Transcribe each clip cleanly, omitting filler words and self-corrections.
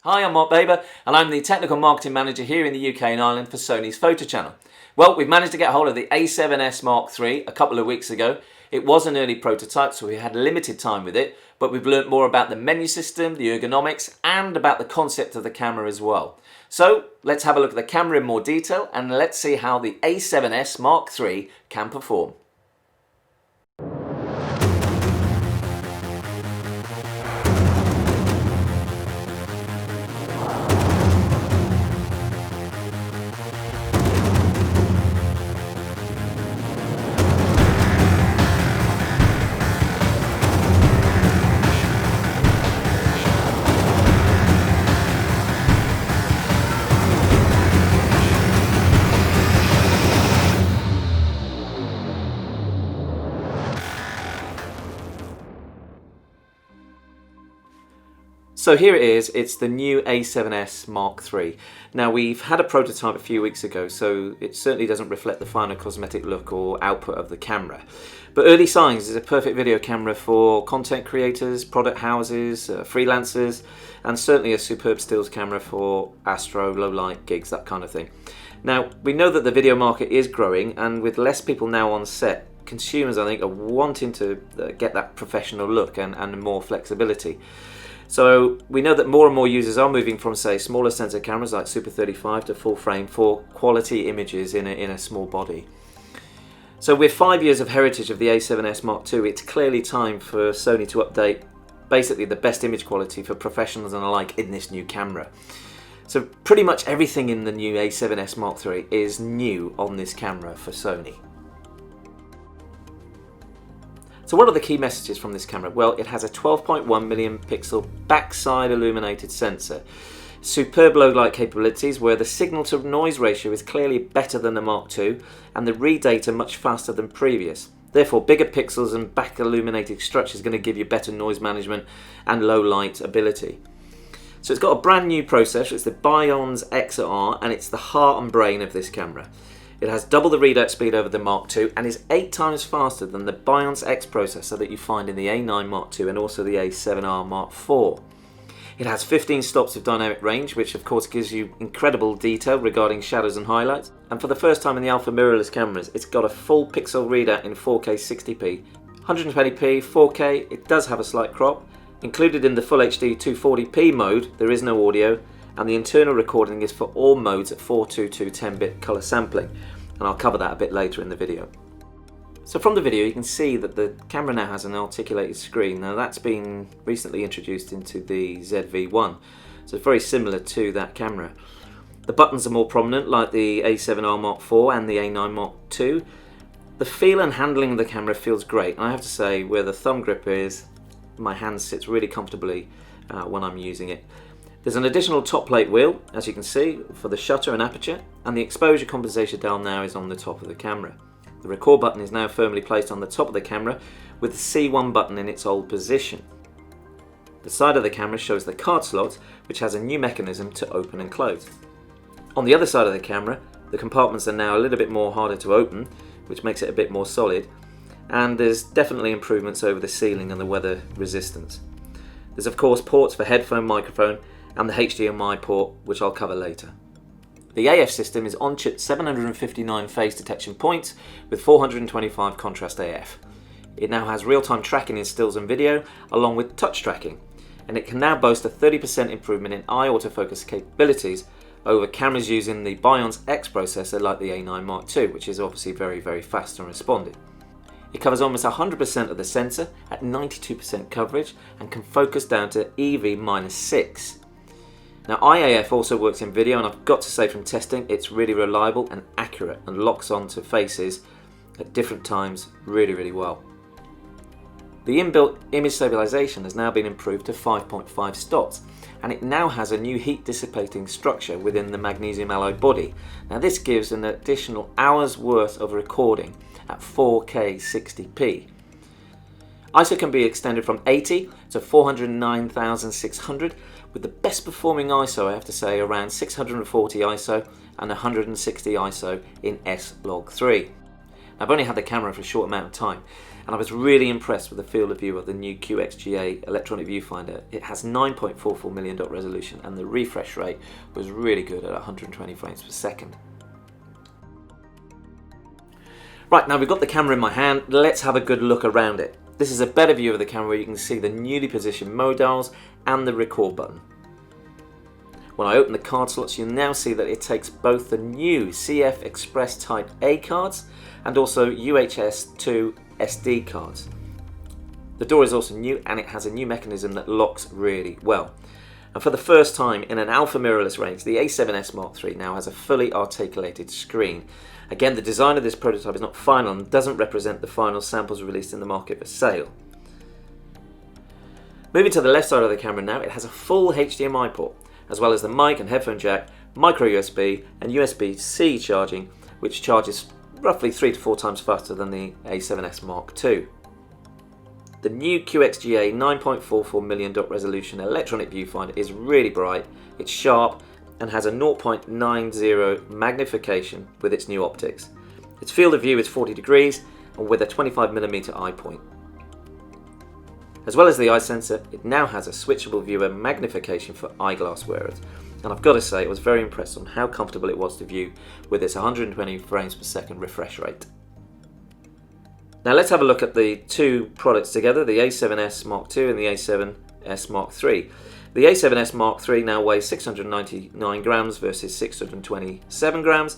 Hi, I'm Mark Baber and I'm the Technical Marketing Manager here in the UK and Ireland for Sony's photo channel. Well, we've managed to get hold of the A7S Mark III a couple of weeks ago. It was an early prototype, so we had limited time with it, but we've learnt more about the menu system, the ergonomics, and about the concept of the camera as well. So let's have a look at the camera in more detail and let's see how the A7S Mark III can perform. So here it is, it's the new A7S Mark III. Now we've had a prototype a few weeks ago, so it certainly doesn't reflect the final cosmetic look or output of the camera. But early signs is a perfect video camera for content creators, product houses, freelancers, and certainly a superb stills camera for astro, low light gigs, that kind of thing. Now we know that the video market is growing, and with less people now on set, consumers I think are wanting to get that professional look and more flexibility. So we know that more and more users are moving from, say, smaller sensor cameras like Super 35 to full frame for quality images in a small body. So with 5 years of heritage of the A7S Mark II, it's clearly time for Sony to update basically the best image quality for professionals and alike in this new camera. So pretty much everything in the new A7S Mark III is new on this camera for Sony. So what are the key messages from this camera? Well, it has a 12.1 million pixel backside illuminated sensor, superb low light capabilities where the signal to noise ratio is clearly better than the Mark II and the read data much faster than previous. Therefore, bigger pixels and back illuminated structure is going to give you better noise management and low light ability. So it's got a brand new processor, it's the Bions XR, and it's the heart and brain of this camera. It has double the readout speed over the Mark II and is 8 times faster than the Bions X processor that you find in the A9 Mark II and also the A7R Mark IV. It has 15 stops of dynamic range, which of course gives you incredible detail regarding shadows and highlights. And for the first time in the alpha mirrorless cameras, it's got a full pixel readout in 4K 60p, 120p, 4K, it does have a slight crop. Included in the Full HD 240p mode, there is no audio, and the internal recording is for all modes at 422 10-bit colour sampling, and I'll cover that a bit later in the video. So from the video you can see that the camera now has an articulated screen. Now that's been recently introduced into the ZV-1, so it's very similar to that camera. The buttons are more prominent like the A7R Mark IV and the A9 Mark II. The feel and handling of the camera feels great, and I have to say where the thumb grip is, my hand sits really comfortably when I'm using it. There's an additional top plate wheel, as you can see, for the shutter and aperture, and the exposure compensation dial now is on the top of the camera. The record button is now firmly placed on the top of the camera with the C1 button in its old position. The side of the camera shows the card slot, which has a new mechanism to open and close. On the other side of the camera, the compartments are now a little bit more harder to open, which makes it a bit more solid, and there's definitely improvements over the sealing and the weather resistance. There's of course ports for headphone, microphone, and the HDMI port, which I'll cover later. The AF system is on-chip 759 phase detection points with 425 contrast AF. It now has real-time tracking in stills and video, along with touch tracking, and it can now boast a 30% improvement in eye autofocus capabilities over cameras using the Bions X processor like the A9 Mark II, which is obviously very, very fast and responsive. It covers almost 100% of the sensor at 92% coverage and can focus down to EV-6. Now IAF also works in video, and I've got to say from testing it's really reliable and accurate and locks onto faces at different times really well. The inbuilt image stabilization has now been improved to 5.5 stops, and it now has a new heat dissipating structure within the magnesium alloy body. Now this gives an additional hour's worth of recording at 4K 60p. ISO can be extended from 80 to 409,600, with the best performing ISO, I have to say, around 640 ISO and 160 ISO in S-Log 3. I've only had the camera for a short amount of time, and I was really impressed with the field of view of the new QXGA electronic viewfinder. It has 9.44 million dot resolution, and the refresh rate was really good at 120 frames per second. Right, now we've got the camera in my hand, let's have a good look around it. This is a better view of the camera where you can see the newly positioned mode dials and the record button. When I open the card slots, you'll now see that it takes both the new CF Express Type A cards and also UHS II SD cards. The door is also new, and it has a new mechanism that locks really well. And for the first time in an alpha mirrorless range, the A7S Mark III now has a fully articulated screen. Again, the design of this prototype is not final and doesn't represent the final samples released in the market for sale. Moving to the left side of the camera now, it has a full HDMI port, as well as the mic and headphone jack, micro USB and USB-C charging, which charges roughly 3 to 4 times faster than the A7S Mark II. The new QXGA 9.44 million dot resolution electronic viewfinder is really bright, it's sharp, and has a 0.90 magnification with its new optics. Its field of view is 40 degrees and with a 25mm eye point. As well as the eye sensor, it now has a switchable viewer magnification for eyeglass wearers, and I've got to say I was very impressed on how comfortable it was to view with its 120 frames per second refresh rate. Now let's have a look at the two products together, the A7S Mark II and the A7S Mark III. The A7S Mark III now weighs 699 grams versus 627 grams,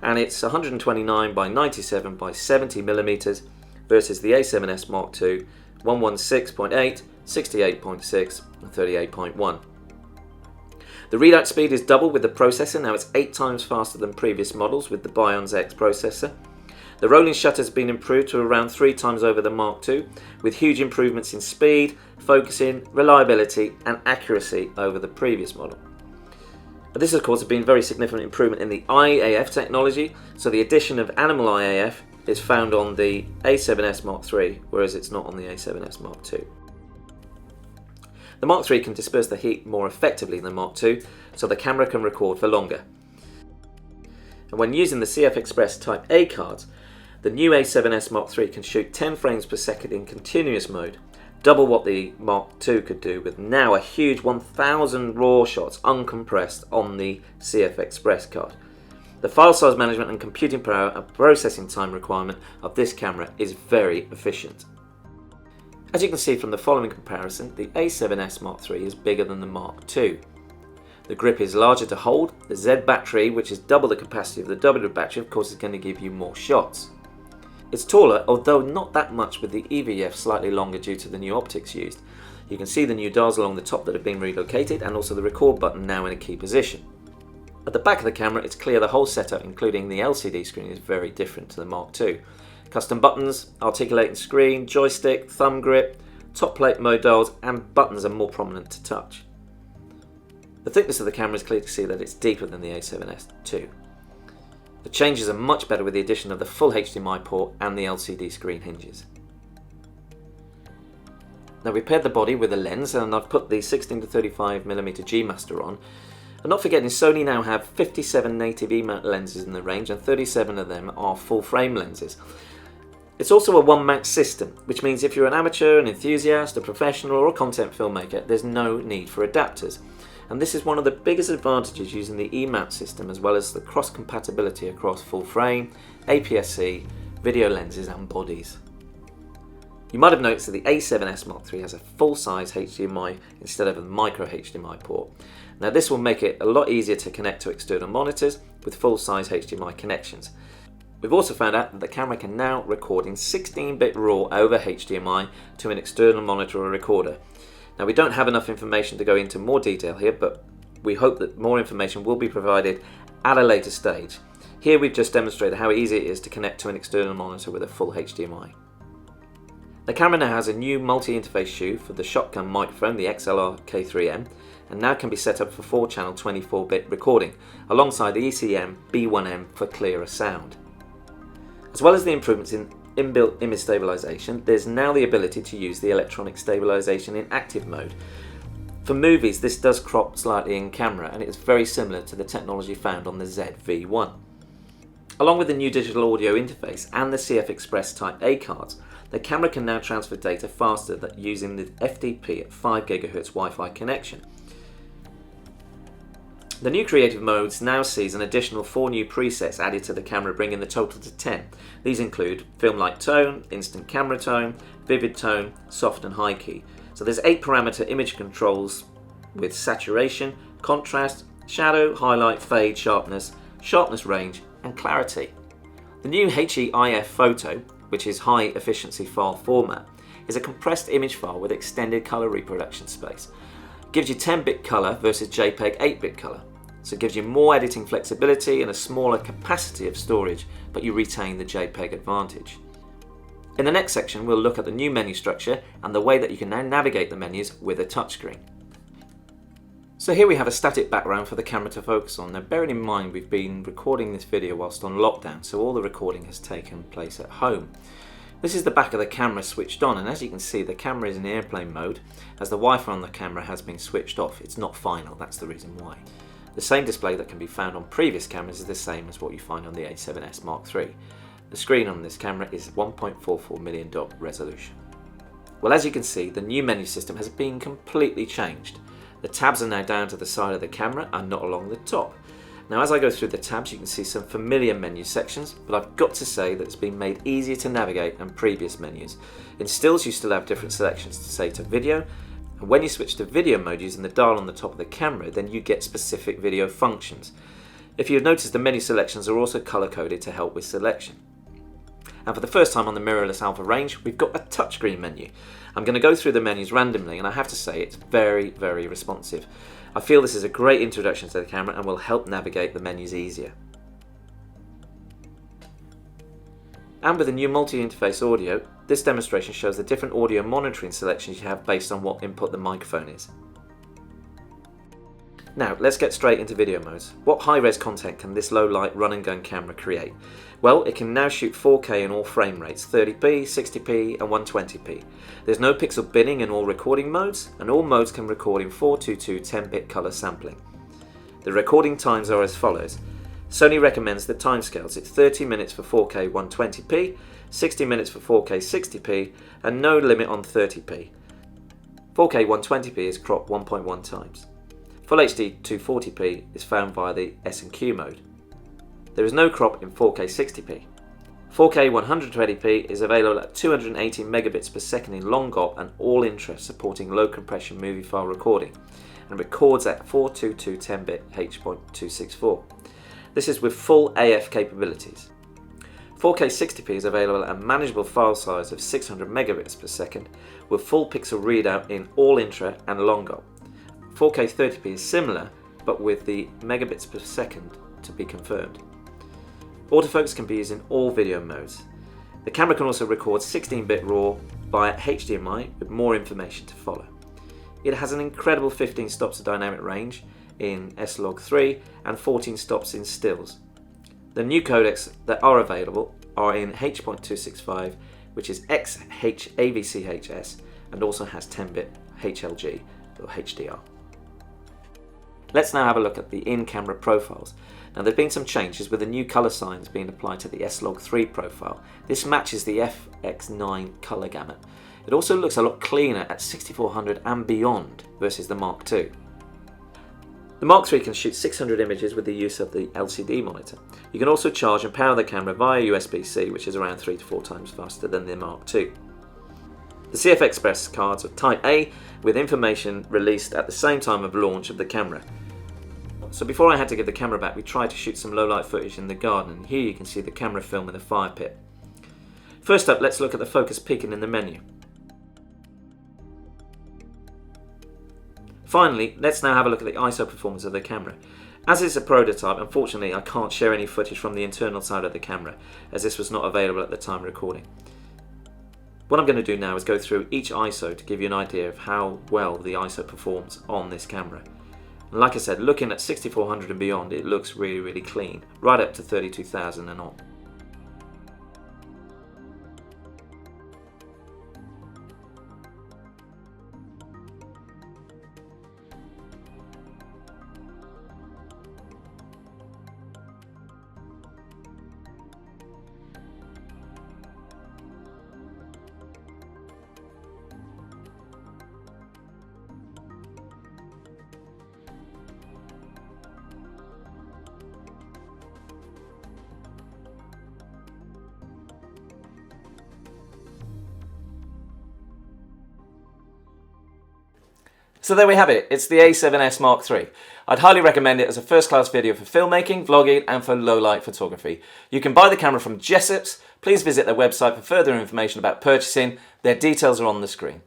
and it's 129 by 97 by 70 millimeters versus the A7S Mark II 116.8, 68.6 and 38.1. The readout speed is double with the processor, now it's 8 times faster than previous models with the Bions X processor. The rolling shutter has been improved to around 3 times over the Mark II, with huge improvements in speed, focusing, reliability and accuracy over the previous model. But this of course has been a very significant improvement in the IAF technology, so the addition of animal IAF is found on the A7S Mark III, whereas it's not on the A7S Mark II. The Mark III can disperse the heat more effectively than the Mark II, so the camera can record for longer. And when using the CF Express Type A cards, the new A7S Mark III can shoot 10 frames per second in continuous mode, double what the Mark II could do with now a huge 1000 RAW shots uncompressed on the CF Express card. The file size management and computing power and processing time requirement of this camera is very efficient. As you can see from the following comparison, the A7S Mark III is bigger than the Mark II. The grip is larger to hold, the Z battery, which is double the capacity of the W battery, of course is going to give you more shots. It's taller, although not that much, with the EVF slightly longer due to the new optics used. You can see the new dials along the top that have been relocated, and also the record button now in a key position. At the back of the camera, it's clear the whole setup, including the LCD screen, is very different to the Mark II. Custom buttons, articulating screen, joystick, thumb grip, top plate mode dials and buttons are more prominent to touch. The thickness of the camera is clear to see that it's deeper than the A7S II. The changes are much better with the addition of the full HDMI port and the LCD screen hinges. Now we paired the body with a lens, and I've put the 16-35mm G Master on. And not forgetting, Sony now have 57 native E-mount lenses in the range, and 37 of them are full frame lenses. It's also a one-mount system, which means if you're an amateur, an enthusiast, a professional or a content filmmaker, there's no need for adapters. And this is one of the biggest advantages using the E-mount system, as well as the cross-compatibility across full frame, APS-C, video lenses and bodies. You might have noticed that the A7S Mark III has a full-size HDMI instead of a micro HDMI port. Now this will make it a lot easier to connect to external monitors with full-size HDMI connections. We've also found out that the camera can now record in 16-bit RAW over HDMI to an external monitor or recorder. Now we don't have enough information to go into more detail here, but we hope that more information will be provided at a later stage. Here we've just demonstrated how easy it is to connect to an external monitor with a full HDMI. The camera now has a new multi-interface shoe for the shotgun microphone, the XLR K3M, and now can be set up for 4-channel 24-bit recording, alongside the ECM B1M for clearer sound. As well as the improvements in inbuilt image stabilization, there's now the ability to use the electronic stabilization in active mode. For movies, this does crop slightly in camera, and it is very similar to the technology found on the ZV-1. Along with the new digital audio interface and the CF Express Type A cards, the camera can now transfer data faster than using the FDP at 5 GHz Wi-Fi connection. The new creative modes now sees an additional 4 new presets added to the camera, bringing the total to 10. These include film light tone, instant camera tone, vivid tone, soft and high key. So there's 8 parameter image controls with saturation, contrast, shadow, highlight, fade, sharpness range and clarity. The new HEIF photo, which is high efficiency file format, is a compressed image file with extended color reproduction space. It gives you 10-bit color versus JPEG 8-bit color. So it gives you more editing flexibility and a smaller capacity of storage, but you retain the JPEG advantage. In the next section, we'll look at the new menu structure and the way that you can now navigate the menus with a touchscreen. So here we have a static background for the camera to focus on. Now bearing in mind we've been recording this video whilst on lockdown, so all the recording has taken place at home. This is the back of the camera switched on, and as you can see the camera is in airplane mode as the Wi-Fi on the camera has been switched off. It's not final, that's the reason why. The same display that can be found on previous cameras is the same as what you find on the A7S Mark III. The screen on this camera is 1.44 million dot resolution. Well, as you can see, the new menu system has been completely changed. The tabs are now down to the side of the camera and not along the top. Now as I go through the tabs you can see some familiar menu sections, but I've got to say that it's been made easier to navigate than previous menus. In stills you still have different selections to say to video, and when you switch to video mode using the dial on the top of the camera, then you get specific video functions. If you've noticed, the menu selections are also color coded to help with selection. And for the first time on the mirrorless alpha range, we've got a touchscreen menu. I'm going to go through the menus randomly, and I have to say it's very, very responsive. I feel this is a great introduction to the camera and will help navigate the menus easier. And with the new multi-interface audio, this demonstration shows the different audio monitoring selections you have based on what input the microphone is. Now let's get straight into video modes. What high-res content can this low-light run-and-gun camera create? Well, it can now shoot 4K in all frame rates, 30p, 60p and 120p. There's no pixel binning in all recording modes, and all modes can record in 422 10-bit color sampling. The recording times are as follows. Sony recommends the timescales. It's 30 minutes for 4K 120p, 60 minutes for 4K 60p, and no limit on 30p. 4K 120p is cropped 1.1 times. Full HD 240p is found via the S&Q mode. There is no crop in 4K 60p. 4K 120p is available at 280 megabits per second in long GOP and all interest, supporting low compression movie file recording, and records at 422 10-bit H.264. This is with full AF capabilities. 4K 60p is available at a manageable file size of 600 megabits per second with full pixel readout in all intra and long GOP. 4K 30p is similar, but with the megabits per second to be confirmed. Autofocus can be used in all video modes. The camera can also record 16-bit RAW via HDMI with more information to follow. It has an incredible 15 stops of dynamic range in S-Log3 and 14 stops in stills. The new codecs that are available are in H.265, which is XH-AVCHS, and also has 10-bit HLG or HDR. Let's now have a look at the in-camera profiles. Now there have been some changes with the new colour signs being applied to the S-Log3 profile. This matches the FX9 colour gamut. It also looks a lot cleaner at 6400 and beyond versus the Mark II. The Mark III can shoot 600 images with the use of the LCD monitor. You can also charge and power the camera via USB-C, which is around 3 to 4 times faster than the Mark II. The CF Express cards are Type A with information released at the same time of launch of the camera. So before I had to give the camera back, we tried to shoot some low-light footage in the garden, and here you can see the camera film in the fire pit. First up, let's look at the focus peaking in the menu. Finally, let's now have a look at the ISO performance of the camera. As it's a prototype, unfortunately I can't share any footage from the internal side of the camera, as this was not available at the time of recording. What I'm going to do now is go through each ISO to give you an idea of how well the ISO performs on this camera. And like I said, looking at 6400 and beyond, it looks really, really clean, right up to 32,000 and on. So there we have it, it's the A7S Mark III. I'd highly recommend it as a first-class video for filmmaking, vlogging and for low-light photography. You can buy the camera from Jessops. Please visit their website for further information about purchasing. Their details are on the screen.